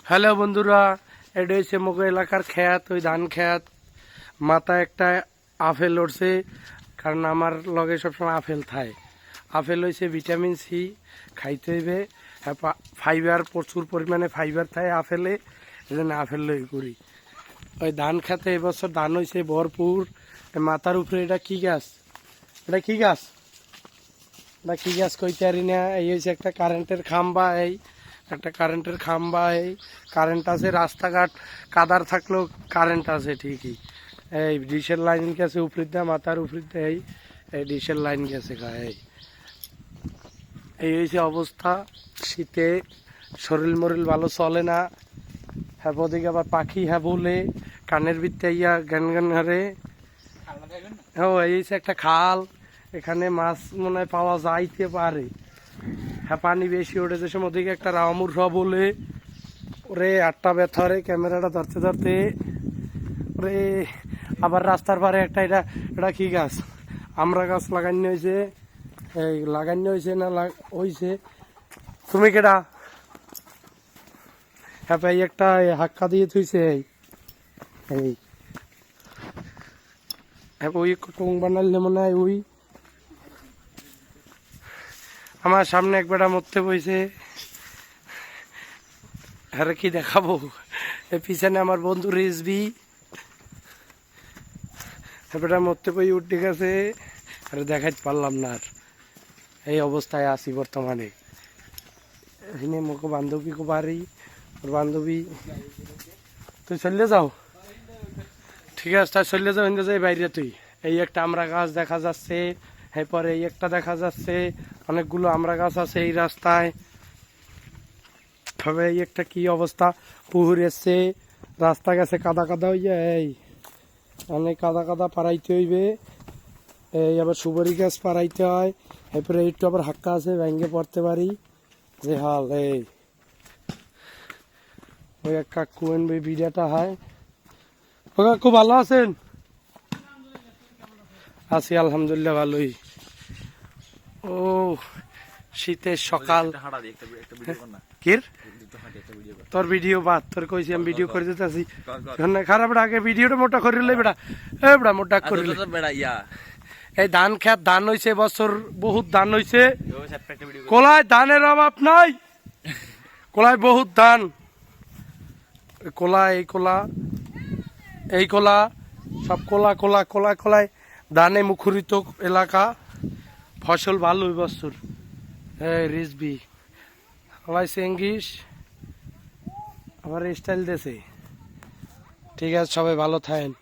Hello বন্ধুরা, এটা হচ্ছে মোগো এলাকার খেত, ওই ধান খেত। মাথায় একটা আপেল উঠছে, কারণ আমার লগে সবসময় আপেল থাকে। আপেল হয়েছে ভিটামিন সি, খাইতে হইবে। ফাইবার, প্রচুর পরিমাণে ফাইবার থাকে আপেলে, এই জন্য আপেল লই করি। ওই ধান খেতে এবছর ধান হয়েছে ভরপুর। মাথার উপরে এটা কি গাছ? এটা কি গাছ? এটা কি গাছ কইতে পারি না। এই হয়েছে একটা কারেন্টের খাম্বা। এই একটা কারেন্টের খাম্বা, এই কারেন্ট আছে। রাস্তাঘাট কাদার থাকলেও কারেন্ট আছে ঠিকই। এই ডিশের লাইন গেছে উপরিতে, মাথার উপরিতে এই ডিশের লাইন গেছে। এই হয়েছে অবস্থা। শীতে শরীর মরিল ভালো চলে না। হ্যাঁ, ওদিকে আবার পাখি হ্যাঁ বলে কানের ভিতরে ইয়া গান গান হারে। হ্যাঁ, এই হয়েছে একটা খাল, এখানে মাছ মনে হয় পাওয়া যাইতে পারে। হ্যাঁ, পানি বেশি উঠেছে সময় ওদিকে একটা রামুর সব বলে। ওরে আটটা ব্যথা রে ক্যামেরাটা ধরতে ধরতে। ওরে আবার রাস্তার পারে একটা, এটা এটা কি গাছ? আমরা গাছ লাগানো হয়েছে। এই লাগানো হয়েছে না হয়েছে? তুমি কেডা? হ্যাঁ, এই একটা হাক্কা দিয়ে থুইছে। এই হ্যাঁ, ওই টং বানালে মনে হয় ওই আমার সামনে এক বেটা মরতে বইছে। আরে কি দেখাবো, পিছনে আমার বন্ধু রেসবি বেটা মরতে বই উঠে গেছে। আরে দেখাইতে পারলাম না। আর এই অবস্থায় আছি বর্তমানে। এখানে মোকে বান্ধবী কো বাড়ি, ওর বান্ধবী। তুই চললে যাও, ঠিক আছে, তাই চললে যাও। হিন্দে যাই বাইরে তুই। এই একটা আমরা গাছ দেখা যাচ্ছে, এরপরে এই একটা দেখা যাচ্ছে। অনেকগুলো আমরা গাছ আছে এই রাস্তায়। তবে এই একটা কি অবস্থা, পুকুর এসছে, রাস্তা গেছে কাদা কাদা হইয়া। এই অনেক কাদা কাদা পাড়াইতে হইবে। এই আবার সুপারি গাছ পাড়াইতে হয়। এরপরে একটু আবার হাক্কা আছে, ভেঙে পড়তে পারি যে হাল। এই ওই এক কাকু এনবে বিড়াটা হয়। ও কাকু ভালো আছেন? আছি আলহামদুলিল্লাহ ভালোই। ও শীতের সকাল। কির তোর ভিডিও বাদ, তোর কইছি আমি ভিডিও করে দিতে আছি। খারাপ আগে ভিডিওটা মোটা করিলে বেটা, এ বেটা মোটা করিলে। এই ধান খেত, ধান হয়েছে বছর, বহুত ধান হয়েছে। কোলায় ধানের অভাব নাই, কোলায় বহুত ধান। কোলা, এই কোলা, এই কোলা, সব কোলা কোলা কোলা কোলায় ধানে মুখরিত এলাকা। ফসল ভালো ওই বছর। এই রিসবি হলাই চেঙ্গিস আবার স্টাইল দেশে। ঠিক আছে, সবাই ভালো থাকেন।